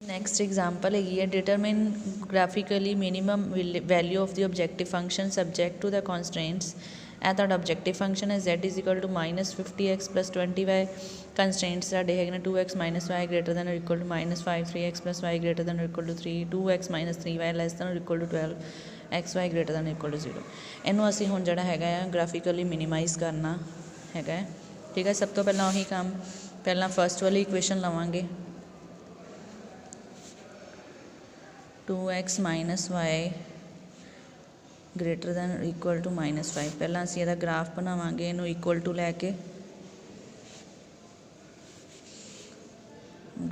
Next example ਹੈਗੀ ਹੈ determine graphically minimum value of the objective function subject to ਦਾ constraints. ਇਹ ਤੁਹਾਡਾ ਓਬਜੈਕਟਿਵ ਫੰਕਸ਼ਨ ਹੈ z is equal to -50x + 20y। Constraints ਸਾਡੇ ਹੈਗੇ ਨੇ 2x - y greater than or equal to -5 3x + y greater than or equal to 3 2x - 3y less than or equal to 12 xy greater than equal to 0। ਇਹਨੂੰ ਅਸੀਂ ਹੁਣ ਜਿਹੜਾ ਹੈਗਾ ਆ graphically minimise ਕਰਨਾ ਹੈਗਾ। ਠੀਕ ਹੈ, ਸਭ ਤੋਂ ਪਹਿਲਾਂ ਉਹੀ ਕੰਮ, ਪਹਿਲਾਂ ਫਸਟ ਵਾਲੀ ਇਕੁਏਸ਼ਨ ਲਵਾਂਗੇ 2x - y greater than equal to -5। ਪਹਿਲਾਂ ਅਸੀਂ ਇਹਦਾ ਗ੍ਰਾਫ ਬਣਾਵਾਂਗੇ, ਇਹਨੂੰ ਇਕੁਅਲ ਟੂ ਲੈ ਕੇ।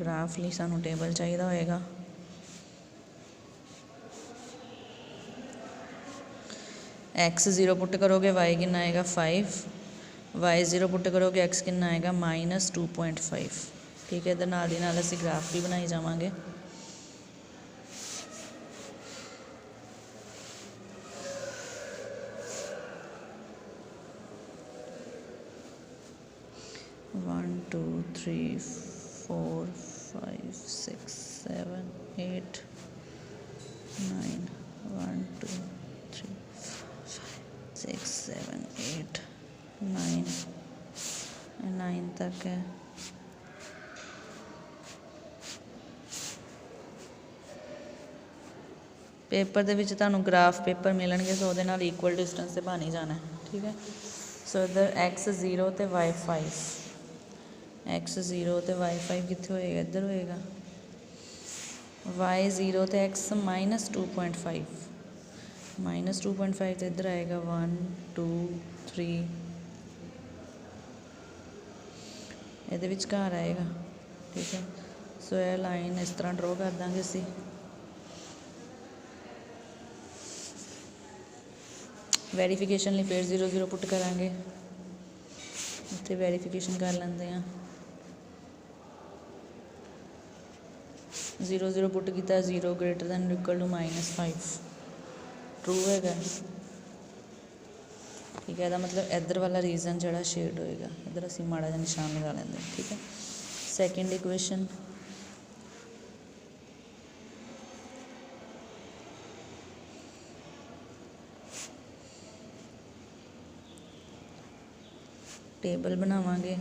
ਗ੍ਰਾਫ ਲਈ ਸਾਨੂੰ ਟੇਬਲ ਚਾਹੀਦਾ ਹੋਏਗਾ। x 0 ਪੁੱਟ ਕਰੋਗੇ y ਕਿੰਨਾ ਆਏਗਾ 5, y 0 ਪੁੱਟ ਕਰੋਗੇ x ਕਿੰਨਾ ਆਏਗਾ -2.5। ਠੀਕ ਹੈ, ਇਹਦੇ ਨਾਲ ਦੀ ਨਾਲ ਅਸੀਂ ਗ੍ਰਾਫ ਵੀ ਬਣਾਈ ਜਾਵਾਂਗੇ। One, 2, 3, 4, 5, 6, 7, 8, 9 1, 2, 3, 4, 5, 6, 7, 8, 9 तक है। पेपर ਦੇ ਵਿੱਚ ਤੁਹਾਨੂੰ ਗ੍ਰਾਫ ਪੇਪਰ ਮਿਲਣਗੇ, ਸੋ ਉਹਦੇ ਨਾਲ ਇਕੁਅਲ ਡਿਸਟੈਂਸ ਤੇ ਬਣ ਹੀ ਜਾਣਾ। ਠੀਕ ਹੈ, ਸੋ ਇੱਧਰ x 0 ਤੇ y 5, x 0 ਤੇ y 5 ਕਿੱਥੇ ਹੋਏਗਾ, ਇੱਧਰ ਹੋਏਗਾ। y 0 ਤੇ x -2.5, -2.5 ਤੇ ਇੱਧਰ ਆਏਗਾ 1 2 3, ਇਹਦੇ ਵਿਚਕਾਰ ਆਏਗਾ। ਠੀਕ ਹੈ, ਸੋ ਇਹ ਲਾਈਨ ਇਸ ਤਰ੍ਹਾਂ ਡਰੋ ਕਰ ਦਾਂਗੇ ਅਸੀਂ। ਵੈਰੀਫਿਕੇਸ਼ਨ ਲਈ ਫਿਰ 0 0 ਪੁੱਟ ਕਰਾਂਗੇ, ਇੱਥੇ ਵੈਰੀਫਿਕੇਸ਼ਨ ਕਰ ਲੈਂਦੇ ਹਾਂ। 0 0 ਪੁੱਟ ਕੀਤਾ, 0 greater than equal to -5 true ਹੈਗਾ। ਠੀਕ ਹੈ, ਇਹਦਾ ਮਤਲਬ ਇੱਧਰ ਵਾਲਾ ਰੀਜ਼ਨ ਜਿਹੜਾ ਸ਼ੇਡ ਹੋਏਗਾ, ਇੱਧਰ ਅਸੀਂ ਮਾੜਾ ਜਿਹਾ ਨਿਸ਼ਾਨ ਲਗਾ ਲੈਂਦੇ। ਠੀਕ ਹੈ, ਸੈਕਿੰਡ ਇਕੁਏਸ਼ਨ ਟੇਬਲ ਬਣਾਵਾਂਗੇ।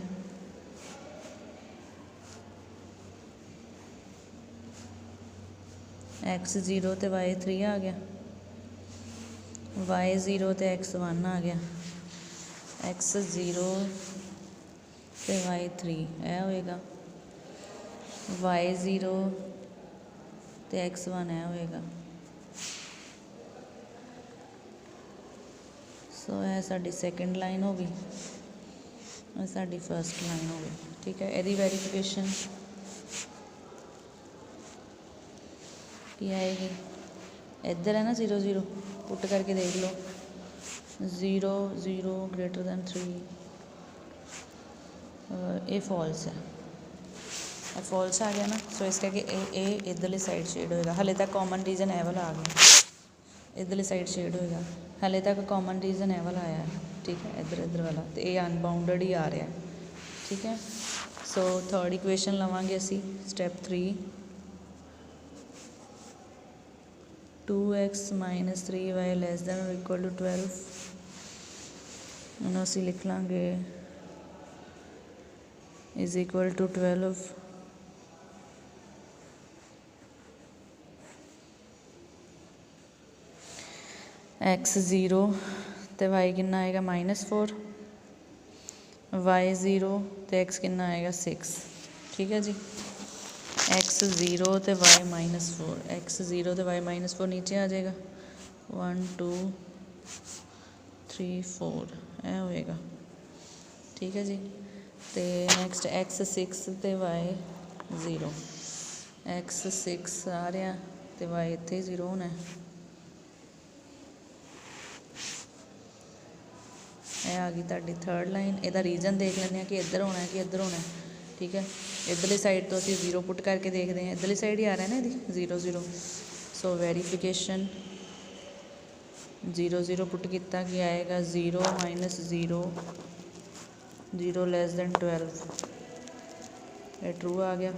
x 0 ਤੇ y 3 ਆ ਗਿਆ, y 0 ਤੇ x 1 ਆ ਗਿਆ, x 0 ਤੇ y 3 ਇਹ ਹੋਏਗਾ, y 0 ਤੇ x 1 ਇਹ ਹੋਏਗਾ। ਸੋ ਇਹ ਸਾਡੀ ਸੈਕਿੰਡ ਲਾਈਨ ਹੋ ਗਈ, ਇਹ ਸਾਡੀ ਫਸਟ ਲਾਈਨ ਹੋ ਗਈ। ਠੀਕ ਹੈ, ਇਹਦੀ ਵੈਰੀਫਿਕੇਸ਼ਨ ਕੀ ਆਏਗੀ, ਇੱਧਰ ਹੈ ਨਾ 0 0 ਪੁੱਟ ਕਰਕੇ ਦੇਖ ਲਓ। 0 0 ਗ੍ਰੇਟਰ ਦੈਨ 3, ਇਹ ਫੋਲਸ ਹੈ, ਇਹ ਫੋਲਸ ਆ ਗਿਆ ਨਾ। ਸੋ ਇਸ ਕਰਕੇ ਇਹ ਇੱਧਰਲੀ ਸਾਈਡ ਸ਼ੇਡ ਹੋਏਗਾ। ਹਾਲੇ ਤੱਕ ਕਾਮਨ ਰੀਜ਼ਨ ਇਹ ਵਾਲਾ ਆ ਗਿਆ, ਇੱਧਰਲੀ ਸਾਈਡ ਸ਼ੇਡ ਹੋਏਗਾ। ਹਾਲੇ ਤੱਕ ਕਾਮਨ ਰੀਜ਼ਨ ਇਹ ਵਾਲਾ ਆਇਆ। ਠੀਕ ਹੈ, ਇੱਧਰ ਵਾਲਾ, ਅਤੇ ਇਹ ਅਨਬਾਊਂਡਡ ਹੀ ਆ ਰਿਹਾ। ਠੀਕ ਹੈ, ਸੋ ਥਰਡ ਇਕੁਏਸ਼ਨ ਲਵਾਂਗੇ ਅਸੀਂ, step 3 2x - 3y less than or equal to 12। ਹੁਣ ਅਸੀਂ ਲਿਖ ਲਾਂਗੇ ਇਜ਼ ਇਕੁਅਲ ਟੂ 12। x 0 ਤੇ y ਕਿੰਨਾ ਆਏਗਾ -4, y 0 ਤੇ x ਕਿੰਨਾ ਆਏਗਾ 6। ਠੀਕ ਹੈ ਜੀ, x 0 ਤੇ y -4, x 0 ਤੇ y -4 ਨੀਚੇ ਆ ਜਾਏਗਾ। 1 2 3 4 ਇਹ ਹੋਏਗਾ। ਠੀਕ ਹੈ ਜੀ, ਅਤੇ ਨੈਕਸਟ x 6 ਤੇ y 0, x 6 ਆ ਰਿਹਾ ਅਤੇ y ਇੱਥੇ 0 ਹੋਣਾ। ਇਹ ਆ ਗਈ ਤੁਹਾਡੀ ਥਰਡ ਲਾਈਨ। ਇਹਦਾ ਰੀਜ਼ਨ ਦੇਖ ਲੈਂਦੇ ਹਾਂ ਕਿ ਇੱਧਰ ਹੋਣਾ ਕਿ ਇੱਧਰ ਹੋਣਾ। ਠੀਕ ਹੈ, ਇੱਧਰਲੀ ਸਾਈਡ ਤੋਂ ਅਸੀਂ 0 ਪੁੱਟ ਕਰਕੇ ਦੇਖਦੇ ਹਾਂ, ਇੱਧਰਲੀ ਸਾਈਡ ਹੀ ਆ ਰਿਹਾ ਨਾ ਇਹਦੀ 0 0। ਸੋ ਵੈਰੀਫਿਕੇਸ਼ਨ 0 0 ਪੁੱਟ ਕੀਤਾ, ਕੀ ਆਏਗਾ 0 - 0 0 ਲੈਸ ਦੈਨ 12, ਇਹ ਟਰੂ ਆ ਗਿਆ।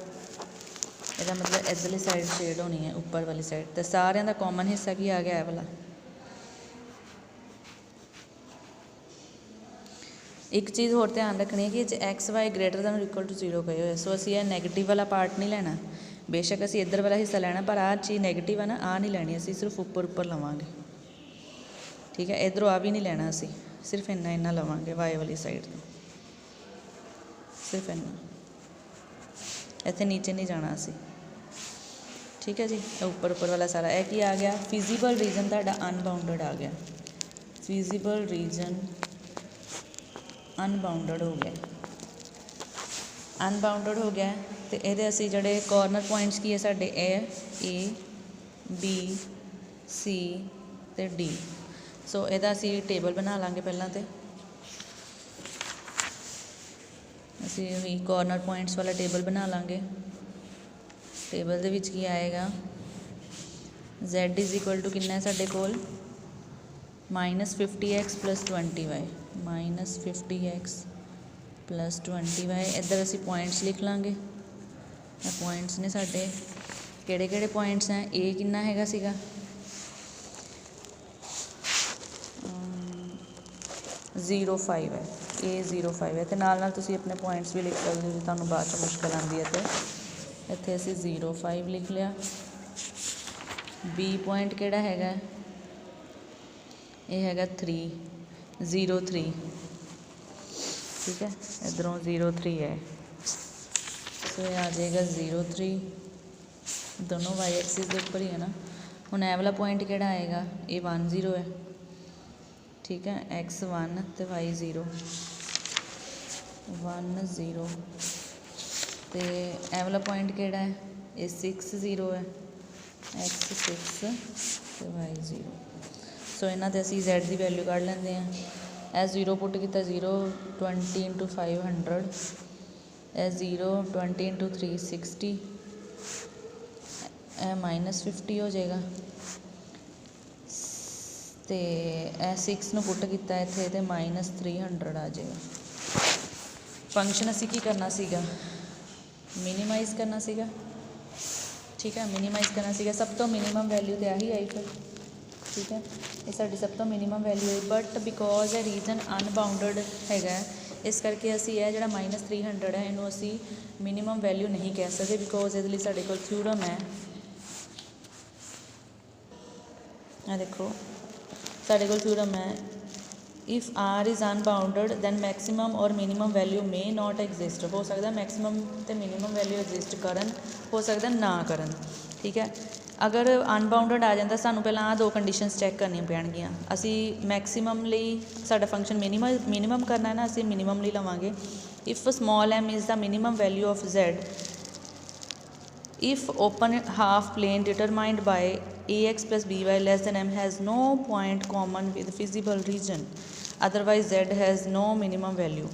ਇਹਦਾ ਮਤਲਬ ਇੱਧਰਲੀ ਸਾਈਡ ਸ਼ੇਡ ਹੋਣੀ ਹੈ ਉੱਪਰ ਵਾਲੀ ਸਾਈਡ। ਤੇ ਸਾਰਿਆਂ ਦਾ ਕਾਮਨ ਹਿੱਸਾ ਕੀ ਆ ਗਿਆ ਇਹ ਵਾਲਾ। ਇੱਕ ਚੀਜ਼ ਹੋਰ ਧਿਆਨ ਰੱਖਣੀ ਹੈ ਕਿ ਇਹ 'ਚ X Y greater than equal to 0 ਪਏ ਹੋਏ। ਸੋ ਅਸੀਂ ਇਹ ਨੈਗੇਟਿਵ ਵਾਲਾ ਪਾਰਟ ਨਹੀਂ ਲੈਣਾ। ਬੇਸ਼ੱਕ ਅਸੀਂ ਇੱਧਰ ਵਾਲਾ ਹਿੱਸਾ ਲੈਣਾ, ਪਰ ਆਹ ਚੀਜ਼ ਨੈਗੇਟਿਵ ਆ ਨਾ, ਆਹ ਨਹੀਂ ਲੈਣੀ ਅਸੀਂ, ਸਿਰਫ ਉੱਪਰ ਲਵਾਂਗੇ। ਠੀਕ ਹੈ, ਇੱਧਰੋਂ ਆ ਵੀ ਨਹੀਂ ਲੈਣਾ ਅਸੀਂ, ਸਿਰਫ ਇੰਨਾ ਲਵਾਂਗੇ ਵਾਈ ਵਾਲੀ ਸਾਈਡ ਤੋਂ, ਸਿਰਫ ਇੰਨਾ। ਇੱਥੇ ਨੀਚੇ ਨਹੀਂ ਜਾਣਾ ਅਸੀਂ। ਠੀਕ ਹੈ ਜੀ, ਉੱਪਰ ਵਾਲਾ ਸਾਰਾ। ਇਹ ਕੀ ਆ ਗਿਆ, ਫਿਜ਼ੀਬਲ ਰੀਜਨ ਤੁਹਾਡਾ ਅਨਬਾਊਂਡਡ ਆ ਗਿਆ। ਫਿਜ਼ੀਬਲ ਰੀਜਨ ਅਨਬਾਊਂਡਡ ਹੋ ਗਿਆ। ਅਨਬਾਊਂਡਡ ਹੋ ਗਿਆ ਤੇ ਇਹਦੇ ਅਸੀਂ ਜਿਹੜੇ ਕੋਰਨਰ ਪੁਆਇੰਟਸ ਕੀ ਹੈ ਸਾਡੇ, ਇਹ A B C ਤੇ D। ਸੋ ਇਹਦਾ ਅਸੀਂ ਟੇਬਲ ਬਣਾ ਲਾਂਗੇ ਪਹਿਲਾਂ। ਤੇ ਅਸੀਂ ਉਹੀ ਕੋਰਨਰ ਪੁਆਇੰਟਸ ਵਾਲਾ ਟੇਬਲ ਬਣਾ ਲਾਂਗੇ। ਟੇਬਲ ਦੇ ਵਿੱਚ ਕੀ ਆਏਗਾ, Z ਇਜ਼ ਇਕੁਅਲ ਟੂ ਕਿੰਨਾ ਹੈ ਸਾਡੇ ਕੋਲ, -50x + 20y, -50x + 20y। ਇੱਧਰ ਅਸੀਂ ਪੁਆਇੰਟਸ ਲਿਖ ਲਾਂਗੇ। ਇਹ ਪੁਆਇੰਟਸ ਨੇ ਸਾਡੇ, ਕਿਹੜੇ ਪੁਆਇੰਟਸ ਹੈ। A ਕਿੰਨਾ ਹੈਗਾ ਸੀਗਾ, 0,5 ਹੈ। A 0,5 ਹੈ। ਅਤੇ ਨਾਲ ਤੁਸੀਂ ਆਪਣੇ ਪੁਆਇੰਟਸ ਵੀ ਲਿਖ ਸਕਦੇ ਹੋ ਜੇ ਤੁਹਾਨੂੰ ਬਾਅਦ 'ਚ ਮੁਸ਼ਕਿਲ ਆਉਂਦੀ ਹੈ। ਅਤੇ ਇੱਥੇ ਅਸੀਂ 0,5 ਲਿਖ ਲਿਆ। B ਪੁਆਇੰਟ ਕਿਹੜਾ ਹੈਗਾ, ਇਹ ਹੈਗਾ 0,3। ਠੀਕ ਹੈ, ਇੱਧਰੋਂ 0,3 ਹੈ। ਸੋ ਇਹ ਆ ਜਾਏਗਾ 0,3, ਦੋਨੋਂ ਵਾਈ ਐਕਸਿਸ ਦੇ ਉੱਪਰ ਹੀ ਹੈ ਨਾ। ਹੁਣ ਇਹ ਵਾਲਾ ਪੁਆਇੰਟ ਕਿਹੜਾ ਆਏਗਾ, ਇਹ 1,0 ਹੈ। ਠੀਕ ਹੈ, x 1 ਅਤੇ y 0, 1 0। ਅਤੇ ਇਹ ਵਾਲਾ ਪੁਆਇੰਟ ਕਿਹੜਾ ਹੈ, ਇਹ 6 0 ਹੈ, x 6 ਅਤੇ y 0। ਸੋ ਇਹਨਾਂ 'ਤੇ ਅਸੀਂ z ਦੀ ਵੈਲਿਊ ਕੱਢ ਲੈਂਦੇ ਹਾਂ। ਇਹ 0 ਪੁੱਟ ਕੀਤਾ, 0 20 × 500, ਇਹ 0 20 × 360, ਇਹ -50 ਹੋ ਜਾਏਗਾ। ਅਤੇ ਇਹ 6 ਨੂੰ ਪੁੱਟ ਕੀਤਾ ਇੱਥੇ, ਅਤੇ -300 ਆ ਜਾਏਗਾ। ਫੰਕਸ਼ਨ ਅਸੀਂ ਕੀ ਕਰਨਾ ਸੀਗਾ, ਮਿਨੀਮਾਈਜ਼ ਕਰਨਾ ਸੀਗਾ। ਠੀਕ ਹੈ, ਮਿਨੀਮਾਈਜ਼ ਕਰਨਾ ਸੀਗਾ। ਸਭ ਤੋਂ ਮਿਨੀਮਮ ਵੈਲਿਊ ਤਾਂ ਆਹੀ ਆਈ ਫਿਰ। ਠੀਕ ਹੈ, ਇਹ ਸਾਡੀ ਸਭ ਤੋਂ ਮਿਨੀਮਮ ਵੈਲਿਊ ਹੈ। ਬਟ ਬਿਕੋਜ਼ ਇਹ ਰੀਜਨ ਅਨਬਾਊਂਡਡ ਹੈਗਾ, ਇਸ ਕਰਕੇ ਅਸੀਂ ਇਹ ਜਿਹੜਾ -300 ਹੈ ਇਹਨੂੰ ਅਸੀਂ ਮਿਨੀਮਮ ਵੈਲਿਊ ਨਹੀਂ ਕਹਿ ਸਕਦੇ। ਬਿਕੋਜ਼ ਇਹਦੇ ਲਈ ਸਾਡੇ ਕੋਲ ਥਿਊਰਮ ਹੈ। ਇਹ ਦੇਖੋ ਸਾਡੇ ਕੋਲ ਥਿਊਰਮ ਹੈ, if R is unbounded then maximum or minimum value may not exist. ਹੋ ਸਕਦਾ ਮੈਕਸੀਮਮ ਅਤੇ ਮਿਨੀਮਮ ਵੈਲਿਊ ਐਗਜ਼ਿਸਟ ਕਰਨ, ਹੋ ਸਕਦਾ ਨਾ ਕਰਨ। ਠੀਕ ਹੈ, ਅਗਰ ਅਨਬਾਊਂਡਡ ਆ ਜਾਂਦਾ, ਸਾਨੂੰ ਪਹਿਲਾਂ ਆਹ 2 ਕੰਡੀਸ਼ਨਸ ਚੈੱਕ ਕਰਨੀਆਂ ਪੈਣਗੀਆਂ। ਅਸੀਂ ਮੈਕਸੀਮਮ ਲਈ ਸਾਡਾ ਫੰਕਸ਼ਨ ਮਿਨੀਮਮ ਕਰਨਾ ਹੈ ਨਾ, ਅਸੀਂ ਮਿਨੀਮਮ ਲਈ ਲਵਾਂਗੇ। If small m is the minimum value of z, if open half plane determined by ax plus by less than m has no point common with feasible region, otherwise z has no minimum value।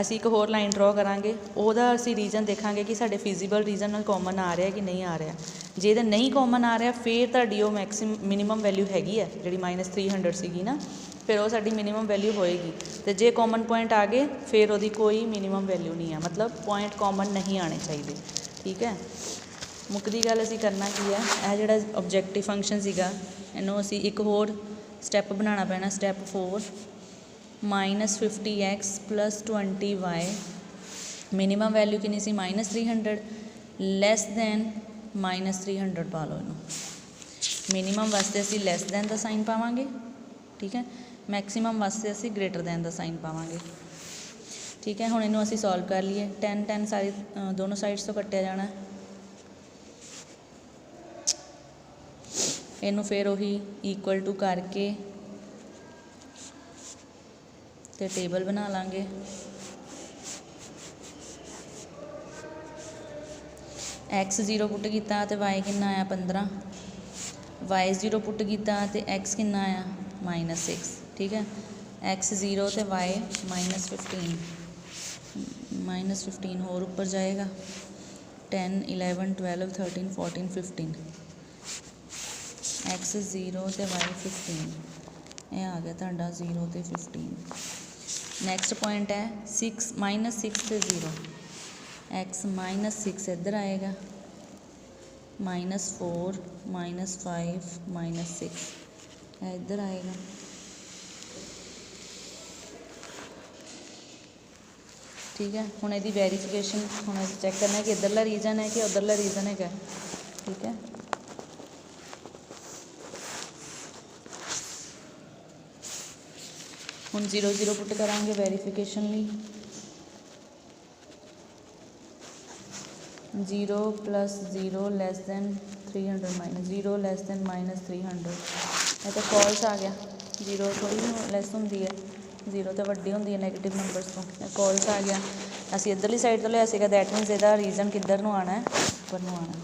ਅਸੀਂ ਇੱਕ ਹੋਰ line ਡਰੋ ਕਰਾਂਗੇ, ਉਹਦਾ ਅਸੀਂ reason ਦੇਖਾਂਗੇ ਕਿ ਸਾਡੇ ਫਿਜ਼ੀਬਲ ਰੀਜਨ ਨਾਲ ਕਾਮਨ ਆ ਰਿਹਾ ਕਿ ਨਹੀਂ ਆ ਰਿਹਾ। ਜੇ ਇਹਦਾ ਨਹੀਂ ਕਾਮਨ ਆ ਰਿਹਾ, ਫਿਰ ਤੁਹਾਡੀ ਉਹ ਮਿਨੀਮਮ ਵੈਲਿਊ ਹੈਗੀ ਹੈ ਜਿਹੜੀ -300 ਸੀਗੀ ਨਾ, ਫਿਰ ਉਹ ਸਾਡੀ ਮਿਨੀਮਮ ਵੈਲਿਊ ਹੋਏਗੀ। ਅਤੇ ਜੇ ਕਾਮਨ ਪੁਆਇੰਟ ਆ ਗਏ, ਫਿਰ ਉਹਦੀ ਕੋਈ ਮਿਨੀਮਮ ਵੈਲਿਊ ਨਹੀਂ ਹੈ, ਮਤਲਬ ਪੁਆਇੰਟ ਕਾਮਨ ਨਹੀਂ ਆਉਣੇ ਚਾਹੀਦੇ। ਠੀਕ ਹੈ, ਮੁੱਕਦੀ ਗੱਲ ਅਸੀਂ ਕਰਨਾ ਕੀ ਹੈ, ਇਹ ਜਿਹੜਾ ਓਬਜੈਕਟਿਵ ਫੰਕਸ਼ਨ ਸੀਗਾ, ਇਹਨੂੰ ਅਸੀਂ ਇੱਕ ਹੋਰ ਸਟੈਪ ਬਣਾਉਣਾ ਪੈਣਾ। Step 4, -50x + 20y, minimum value ਕਿੰਨੀ ਸੀ, -300, ਲੈਸ ਦੈਨ -300 ਪਾ ਲਓ ਇਹਨੂੰ। ਮਿਨੀਮਮ ਵਾਸਤੇ ਅਸੀਂ ਲੈਸ ਦੈਨ ਦਾ ਸਾਈਨ ਪਾਵਾਂਗੇ। ਠੀਕ ਹੈ, ਮੈਕਸੀਮਮ ਵਾਸਤੇ ਅਸੀਂ ਗ੍ਰੇਟਰ ਦੈਨ ਦਾ ਸਾਈਨ ਪਾਵਾਂਗੇ। ਠੀਕ ਹੈ, ਹੁਣ ਇਹਨੂੰ ਅਸੀਂ ਸੋਲਵ ਕਰ ਲਈਏ। 10 ਸਾਰੀ ਦੋਨੋਂ ਸਾਈਡਸ ਤੋਂ ਕੱਟਿਆ ਜਾਣਾ। ਇਹਨੂੰ ਫਿਰ ਉਹੀ ਇਕੁਅਲ ਟੂ ਕਰਕੇ ਅਤੇ ਟੇਬਲ ਬਣਾ ਲਾਂਗੇ। x 0 ਪੁੱਟ ਕੀਤਾ ਅਤੇ y ਕਿੰਨਾ ਆਇਆ 15, y 0 ਪੁੱਟ ਕੀਤਾ ਅਤੇ x ਕਿੰਨਾ ਆਇਆ -6। ਠੀਕ ਹੈ, x 0 ਅਤੇ y -15, -15 ਹੋਰ ਉੱਪਰ ਜਾਏਗਾ। 10 11 12 13 14 15, x 0 ਅਤੇ y 15, ਇਹ ਆ ਗਿਆ ਤੁਹਾਡਾ 0 ਅਤੇ 15। ਨੈਕਸਟ ਪੁਆਇੰਟ ਹੈ -6 ਅਤੇ 0, x -6 ਇੱਧਰ ਆਏਗਾ -4 -5 -6 ਇਹ ਇੱਧਰ ਆਏਗਾ। ठीक है, हुण इहदी वेरीफिकेशन हुण चैक करना है कि इधरला रीजन है कि उधरला रीजन है। ठीक है, हुण 0 0 पुट करांगे वेरीफिकेशन लई। 0 + 0 < 300 -0 < -300 ये तो फॉल्स आ गया। 0 थोड़ी लैस होंदी है, 0 तो वड्डी होंदी है नैगेटिव नंबर्स तो। फॉल्स आ गया, असी इधरली साइड तो लिया सीगा, दैट मीनस इसका रीजन किधर नूं आना है, ऊपर नूं आना है।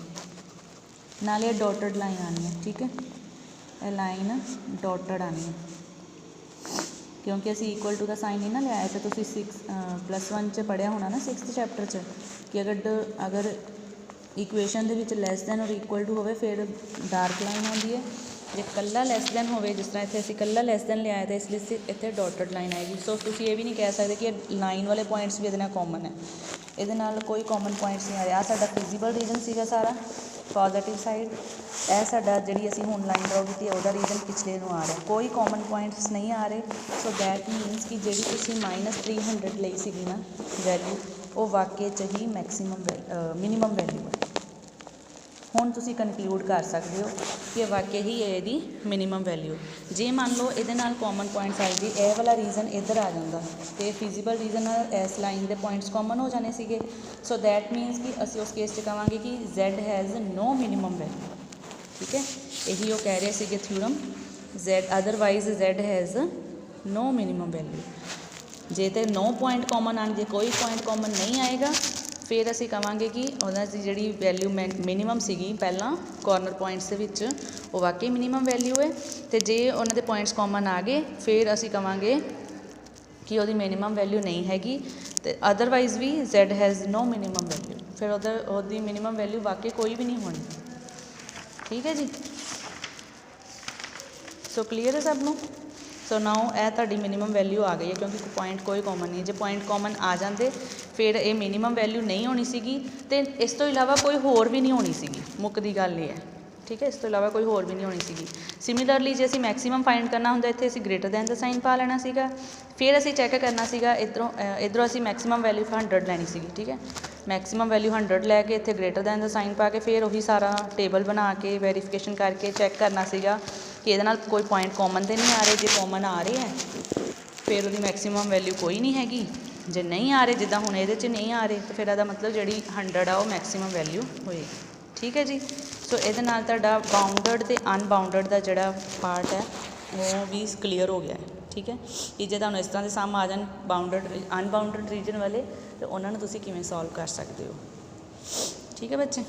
नाले डॉटेड लाइन आनी है। ठीक है, ये लाइन डॉटेड आनी है क्योंकि असी इक्वल टू का साइन नहीं ना लिया। तो तुसी 6+1 च पढ़िया होना ना 6th चैप्टर च कि अगर इक्वेशन दे विच लैस दैन और इक्वल टू होवे फिर डार्क लाइन आती है। जे कल्ला लैस दैन होवे, जिस तरह इत्थे असी कल्ला लैस दैन लिया है तो इसलिए इत्थे डॉटेड लाइन आएगी। सो तुसी ये भी नहीं कह सकते कि लाइन वाले पॉइंट्स भी इहदे नाल कॉमन है, इहदे नाल कोई कॉमन पॉइंट्स नहीं आ रहा। साडा फिजिबल रीजन सीगा सारा पॉजिटिव साइड, यह साडा जिहड़ी असी हुण लाइन ड्रॉ की उहदा रीजन पिछले नूं आ रहा, कोई कॉमन पॉइंट्स नहीं आ रहे। सो दैट मीनस कि जिहड़ी तुसी -300 लई सीगी ना वैल्यू, वो वाकई च ही मैक्सीमम मिनीमम वैल्यू है। हुण तुसी कनक्लूड कर सकते हो कि वाकई ही इहदी मिनीमम वैल्यू। जे मान लो इहदे नाल कॉमन पॉइंट्स आई जी, यह वाला रीजन इधर आ जाता तो फिजिबल रीजन इस लाइन के पॉइंट्स कॉमन हो जाने सीगे। सो दैट मीनस कि असी उस केस कहांगे कि Z has no minimum value. ठीक है, यही वो कह रहे थे theorem, Z otherwise Z has no minimum value. जे तो 9 पॉइंट कॉमन आने, जे कोई पॉइंट कॉमन नहीं आएगा फिर असी कहांगे कि उन्होंने जी वैल्यू मिनीमम सीगी पहला कॉर्नर पॉइंट्स के विच, वो वाकई मिनीमम वैल्यू है। तो जे उन्होंने पॉइंट्स कॉमन आ गए फिर असी कहांगे कि वो मिनीमम वैल्यू नहीं हैगी। तो अदरवाइज भी Z has no minimum value, फिर उहदी मिनीमम वैल्यू वाकई कोई भी नहीं होनी। ठीक है जी, सो क्लीयर है सब नूं। सो नाउ यह तुहाडी मिनीमम वैल्यू आ गई है क्योंकि पॉइंट कोई कॉमन नहीं। जो पॉइंट कॉमन आ जाते फिर ये मिनीमम वैल्यू नहीं होनी सीगी, तो इस तो इलावा कोई होर भी नहीं होनी सीगी। मुक्कदी गल ये है। ठीक है, इस तो इलावा कोई होर भी नहीं होनी सीगी। सिमिलरली जे असी मैक्सीमम फाइंड करना होंदा, इत्थे असी ग्रेटर दैन दा साइन पा लेना सीगा, फिर असी चैक करना सीगा इधरों असी मैक्सीमम वैल्यू 100 लैनी सीगी। ठीक है, मैक्सीमम वैल्यू 100 लैके इत्थे ग्रेटर दैन दा साइन पा के फिर वही सारा टेबल बना के वेरीफिकेशन करके चैक करना सीगा कि ये कोई पॉइंट कॉमन तो नहीं आ रहे। जो कॉमन आ रहे हैं फिर वो मैक्सीमम वैल्यू कोई नहीं हैगी, जे नहीं आ रहे जिदा हुण ये नहीं आ रहे तो फिर यदा मतलब जी 100 आ वो मैक्सीमम वैल्यू होएगी। ठीक है जी, सो ये बाउंडड तो अनबाउंडड का जोड़ा पार्ट है वो भी क्लीयर हो गया है। ठीक है, कि जे तुहानूं इस तरह के सम आ जाए बाउंडड अनबाउंडड रीजन वाले तो उन्होंने तुसीं किवें सॉल्व कर सकते हो। ठीक है बच्चे।